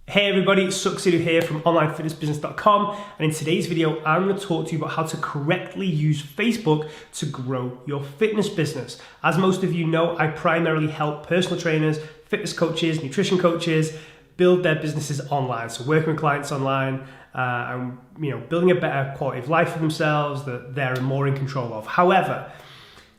Hey everybody, it's Suksidu here from onlinefitnessbusiness.com, and in today's video I'm going to talk to you about how to correctly use Facebook to grow your fitness business. As most of you know, I primarily help personal trainers, fitness coaches, nutrition coaches build their businesses online. So working with clients online and building a better quality of life for themselves that they're more in control of. However,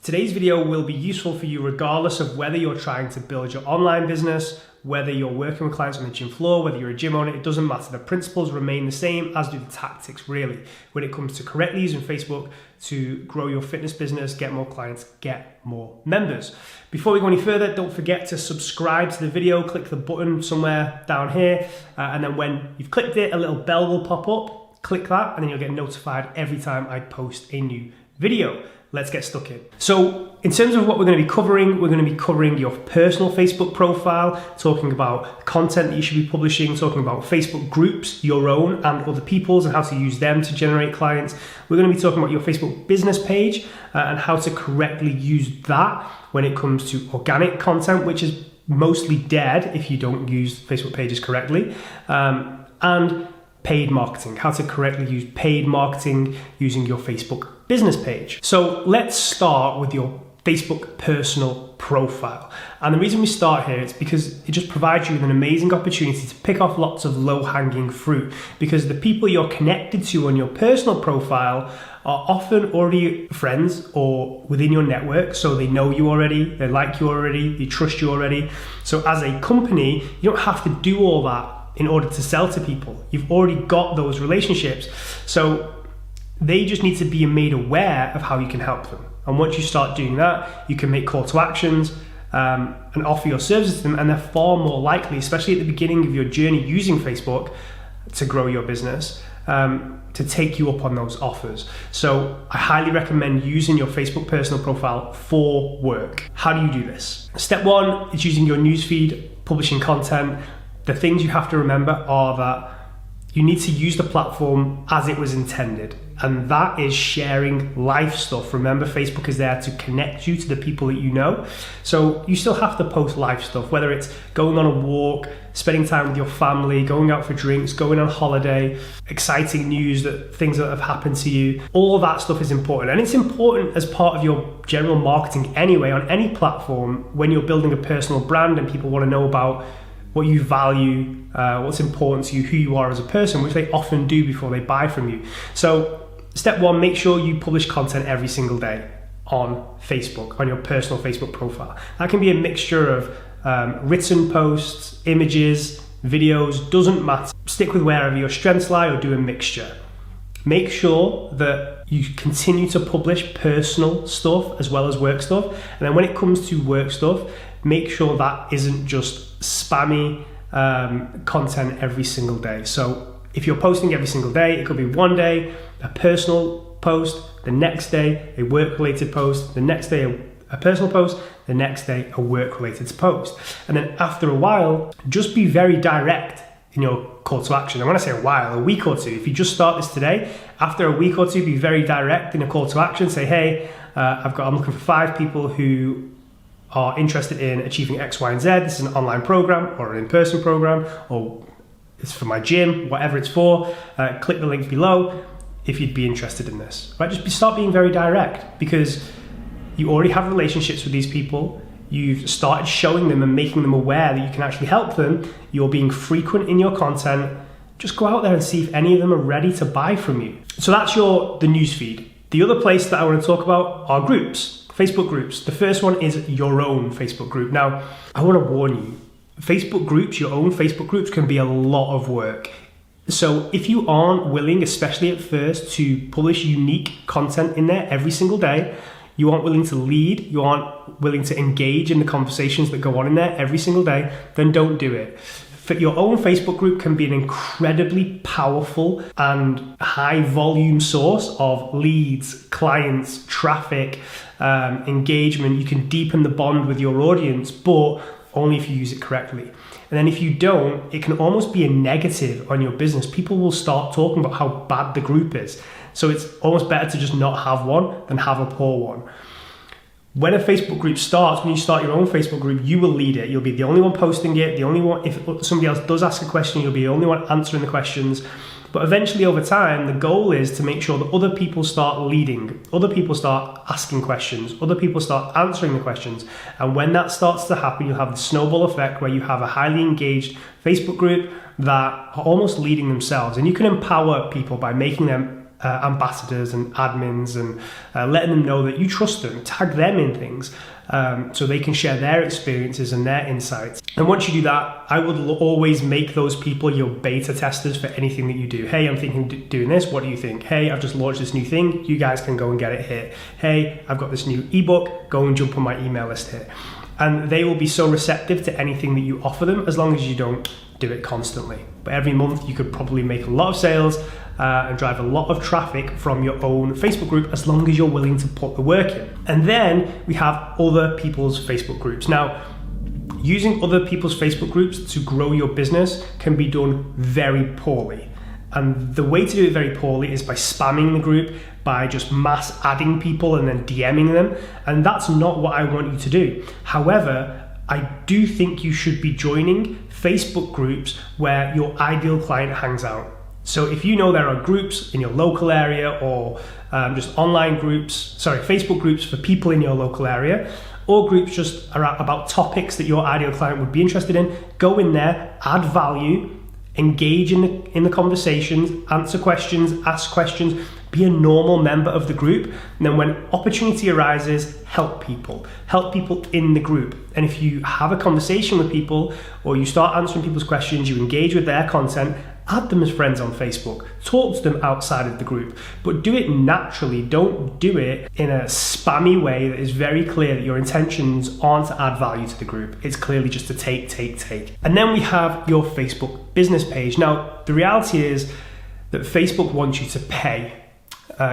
today's video will be useful for you regardless of whether you're trying to build your online business, whether you're working with clients on the gym floor, whether you're a gym owner, it doesn't matter. The principles remain the same, as do the tactics really, when it comes to correctly using Facebook to grow your fitness business, get more clients, get more members. Before we go any further, don't forget to subscribe to the video, click the button somewhere down here, and then when you've clicked it, a little bell will pop up, click that, and then you'll get notified every time I post a new video. Let's get stuck in. So in terms of what we're going to be covering, we're going to be covering your personal Facebook profile, talking about content that you should be publishing, talking about Facebook groups, your own and other people's, and how to use them to generate clients. We're going to be talking about your Facebook business page and how to correctly use that when it comes to organic content, which is mostly dead if you don't use Facebook pages correctly, and paid marketing, how to correctly use paid marketing using your Facebook business page. So let's start with your Facebook personal profile. And the reason we start here is because it just provides you with an amazing opportunity to pick off lots of low-hanging fruit, because the people you're connected to on your personal profile are often already friends or within your network, so they know you already, they like you already, they trust you already. So as a company, you don't have to do all that in order to sell to people. You've already got those relationships. So they just need to be made aware of how you can help them. And once you start doing that, you can make call to actions and offer your services to them, and they're far more likely, especially at the beginning of your journey using Facebook to grow your business, to take you up on those offers. So I highly recommend using your Facebook personal profile for work. How do you do this? Step one is using your newsfeed, publishing content. The things you have to remember are that you need to use the platform as it was intended, and that is sharing life stuff. Remember, Facebook is there to connect you to the people that you know. So you still have to post life stuff, whether it's going on a walk, spending time with your family, going out for drinks, going on holiday, exciting news, that things that have happened to you. All of that stuff is important, and it's important as part of your general marketing anyway on any platform when you're building a personal brand and people want to know about what you value, what's important to you, who you are as a person, which they often do before they buy from you. So step one, make sure you publish content every single day on Facebook, on your personal Facebook profile. That can be a mixture of written posts, images, videos, doesn't matter. Stick with wherever your strengths lie or do a mixture. Make sure that you continue to publish personal stuff as well as work stuff. And then when it comes to work stuff, make sure that isn't just spammy content every single day. So if you're posting every single day, it could be one day a personal post, the next day a work-related post, the next day a personal post, the next day a work-related post. And then after a while, just be very direct in your call to action. And when I say a while, a week or two, if you just start this today, after a week or two, be very direct in a call to action. Say, hey, I'm looking for 5 people who are interested in achieving X, Y, and Z. This is an online program or an in-person program, or it's for my gym, whatever it's for. Click the link below if you'd be interested in this. Right? Start being very direct, because you already have relationships with these people. You've started showing them and making them aware that you can actually help them. You're being frequent in your content. Just go out there and see if any of them are ready to buy from you. So that's the newsfeed. The other place that I want to talk about are groups. Facebook groups. The first one is your own Facebook group. Now, I want to warn you, Facebook groups, your own Facebook groups, can be a lot of work. So if you aren't willing, especially at first, to publish unique content in there every single day, you aren't willing to lead, you aren't willing to engage in the conversations that go on in there every single day, then don't do it. Your own Facebook group can be an incredibly powerful and high volume source of leads, clients, traffic, engagement. You can deepen the bond with your audience, but only if you use it correctly. And then if you don't, it can almost be a negative on your business. People will start talking about how bad the group is. So it's almost better to just not have one than have a poor one. When a Facebook group starts, when you start your own Facebook group, you will lead it. You'll be the only one posting it, the only one, if somebody else does ask a question, you'll be the only one answering the questions. But eventually over time, the goal is to make sure that other people start leading, other people start asking questions, other people start answering the questions. And when that starts to happen, you'll have the snowball effect where you have a highly engaged Facebook group that are almost leading themselves. And you can empower people by making them ambassadors and admins and letting them know that you trust them, tag them in things so they can share their experiences and their insights. And once you do that, I would always make those people your beta testers for anything that you do. Hey, I'm thinking of doing this, what do you think? Hey, I've just launched this new thing, you guys can go and get it here. Hey, I've got this new ebook, go and jump on my email list here. And they will be so receptive to anything that you offer them, as long as you don't do it constantly. But every month you could probably make a lot of sales and drive a lot of traffic from your own Facebook group, as long as you're willing to put the work in. And then we have other people's Facebook groups. Now, using other people's Facebook groups to grow your business can be done very poorly. And the way to do it very poorly is by spamming the group, by just mass adding people and then DMing them. And that's not what I want you to do. However, I do think you should be joining Facebook groups where your ideal client hangs out. So if you know there are groups in your local area, or just online groups, Facebook groups for people in your local area, or groups just about topics that your ideal client would be interested in, go in there, add value, engage in the conversations, answer questions, ask questions, be a normal member of the group. And then when opportunity arises, help people in the group. And if you have a conversation with people, or you start answering people's questions, you engage with their content, add them as friends on Facebook, talk to them outside of the group, but do it naturally. Don't do it in a spammy way that is very clear that your intentions aren't to add value to the group. It's clearly just to take. And then we have your Facebook business page. Now, the reality is that Facebook wants you to pay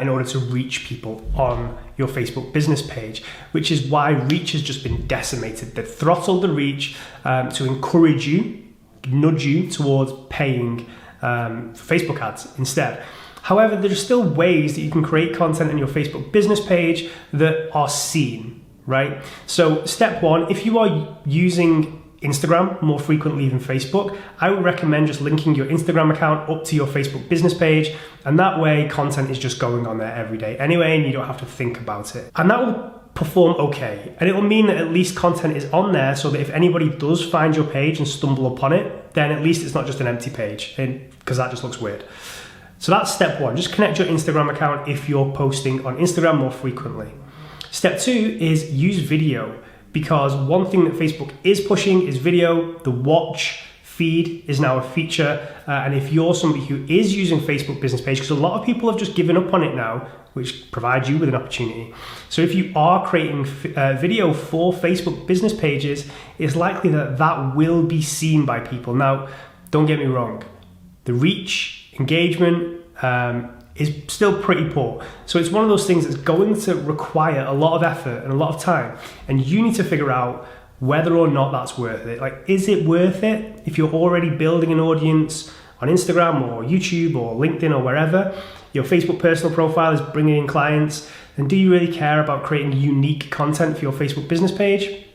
in order to reach people on your Facebook business page, which is why reach has just been decimated. They've throttled the reach to encourage you, nudge you towards paying for Facebook ads instead. However, there are still ways that you can create content on your Facebook business page that are seen, right? So step one, if you are using Instagram more frequently than Facebook, I would recommend just linking your Instagram account up to your Facebook business page, and that way content is just going on there every day anyway, and you don't have to think about it. And that will perform okay, and it will mean that at least content is on there, so that if anybody does find your page and stumble upon it, then at least it's not just an empty page, because that just looks weird. So that's step one. Just connect your Instagram account if you're posting on Instagram more frequently. Step two is use video, because one thing that Facebook is pushing is video. The watch feed is now a feature, and if you're somebody who is using Facebook business page, because a lot of people have just given up on it now, which provides you with an opportunity. So if you are creating video for Facebook business pages, it's likely that that will be seen by people. Now, don't get me wrong, the reach, engagement is still pretty poor. So it's one of those things that's going to require a lot of effort and a lot of time, and you need to figure out whether or not that's worth it. Like, is it worth it if you're already building an audience on Instagram or YouTube or LinkedIn or wherever? Your Facebook personal profile is bringing in clients, and do you really care about creating unique content for your Facebook business page?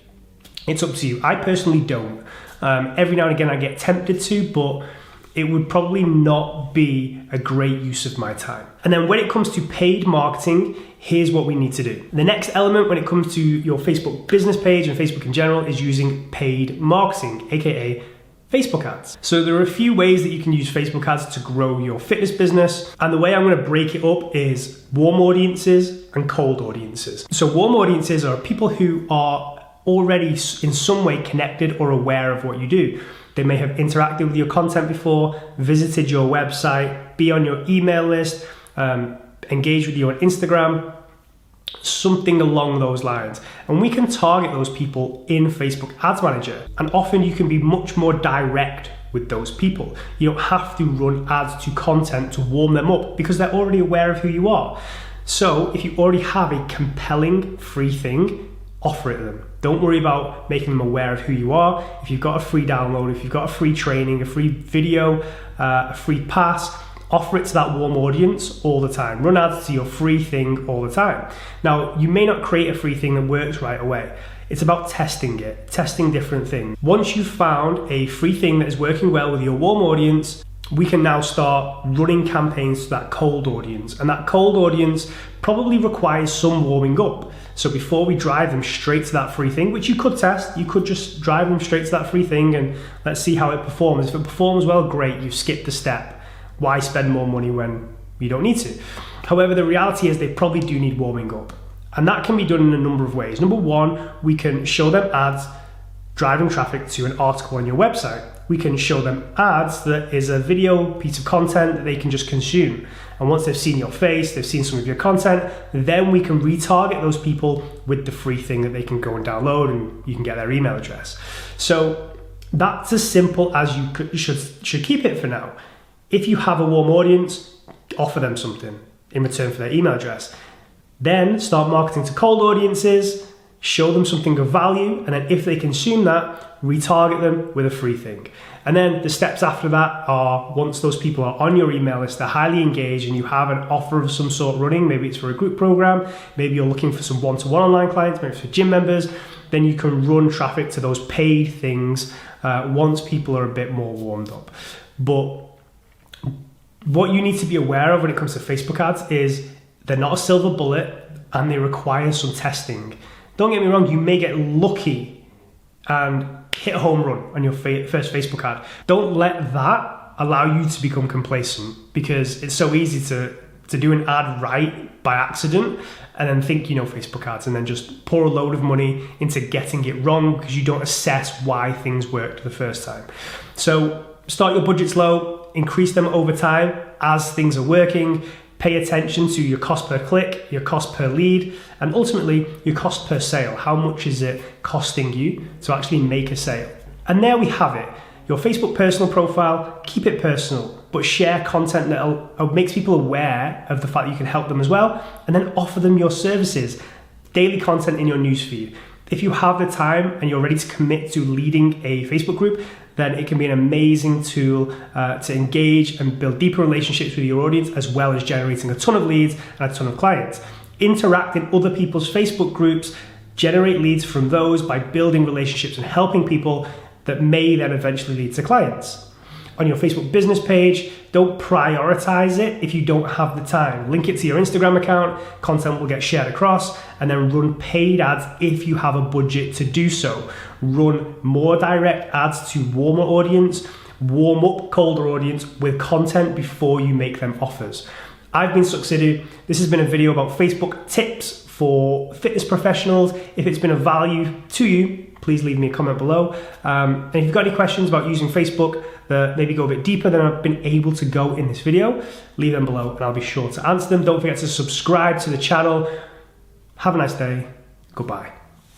It's up to you. I personally don't. Every now and again I get tempted to, but it would probably not be a great use of my time. And then when it comes to paid marketing, here's what we need to do. The next element when it comes to your Facebook business page and Facebook in general is using paid marketing, aka Facebook ads. So there are a few ways that you can use Facebook ads to grow your fitness business. And the way I'm going to break it up is warm audiences and cold audiences. So warm audiences are people who are already in some way connected or aware of what you do. They may have interacted with your content before, visited your website, be on your email list, engage with you on Instagram, something along those lines. And we can target those people in Facebook Ads Manager. And often you can be much more direct with those people. You don't have to run ads to content to warm them up, because they're already aware of who you are. So if you already have a compelling free thing, offer it to them. Don't worry about making them aware of who you are. If you've got a free download, if you've got a free training, a free video, a free pass, offer it to that warm audience all the time. Run ads to your free thing all the time. Now, you may not create a free thing that works right away. It's about testing it, testing different things. Once you've found a free thing that is working well with your warm audience, we can now start running campaigns to that cold audience. And that cold audience probably requires some warming up. So before we drive them straight to that free thing, which you could test, you could just drive them straight to that free thing and let's see how it performs. If it performs well, great, you've skipped a step. Why spend more money when you don't need to? However, the reality is they probably do need warming up. And that can be done in a number of ways. Number one, we can show them ads driving traffic to an article on your website. We can show them ads that is a video piece of content that they can just consume. And once they've seen your face, they've seen some of your content, then we can retarget those people with the free thing that they can go and download and you can get their email address. So that's as simple as you should keep it for now. If you have a warm audience, offer them something in return for their email address. Then start marketing to cold audiences, show them something of value, and then if they consume that, retarget them with a free thing. And then the steps after that are, once those people are on your email list, they're highly engaged and you have an offer of some sort running, maybe it's for a group program, maybe you're looking for some one-to-one online clients, maybe it's for gym members, then you can run traffic to those paid things once people are a bit more warmed up. But what you need to be aware of when it comes to Facebook ads is they're not a silver bullet and they require some testing. Don't get me wrong, you may get lucky and hit a home run on your first Facebook ad. Don't let that allow you to become complacent, because it's so easy to do an ad right by accident and then think you know Facebook ads and then just pour a load of money into getting it wrong because you don't assess why things worked the first time. So start your budgets low, increase them over time as things are working. Pay attention to your cost per click, your cost per lead, and ultimately your cost per sale. How much is it costing you to actually make a sale? And there we have it. Your Facebook personal profile, keep it personal, but share content that makes people aware of the fact that you can help them as well, and then offer them your services. Daily content in your newsfeed. If you have the time and you're ready to commit to leading a Facebook group, then it can be an amazing tool to engage and build deeper relationships with your audience, as well as generating a ton of leads and a ton of clients. Interact in other people's Facebook groups, generate leads from those by building relationships and helping people that may then eventually lead to clients. On your Facebook business page, don't prioritize it if you don't have the time. Link it to your Instagram account, content will get shared across, and then run paid ads if you have a budget to do so. Run more direct ads to warmer audience, warm up colder audience with content before you make them offers. I've been Succeeded. This has been a video about Facebook tips for fitness professionals. If it's been of value to you, please leave me a comment below. And if you've got any questions about using Facebook that maybe go a bit deeper than I've been able to go in this video, leave them below and I'll be sure to answer them. Don't forget to subscribe to the channel. Have a nice day. Goodbye.